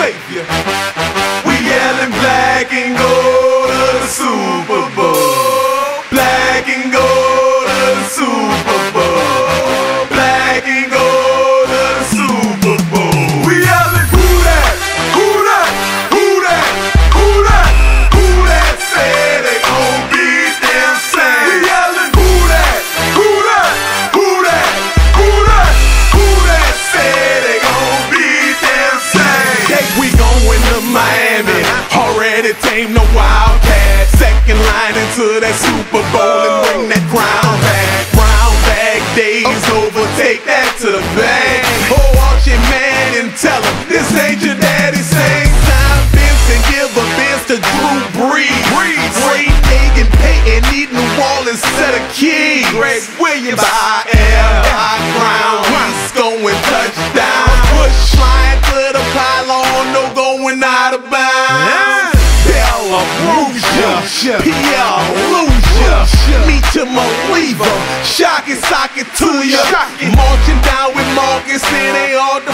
savior. We yelling black and gold to the Super Bowl. Black and gold to the Super Bowl. Black and gold to the Super Bowl. We yelling who that? Who that? Who that? Who that? Who that said they gon' be damn same? We yelling who that? Who that? Who that? Who that? Who that said they gon' be damn same? Hey, we going to Miami. Already tamed the Wildcat. Second line into that Super Bowl and bring that crown back. Brown bag days over, take that to the bank. Oh, watch your man and tell him this ain't your daddy's same time. Vince and give a Vince to Drew Brees. Ray Nagin, Peyton, need New Orleans set of keys. Greg Williams, by air, by ground. East going touchdown. Push line to the pylon, no going out of bounds. Bella Rouge, Pierre Lucia, meet your believer, shock it, sock it to ya. Marching down with Marcus, and they all the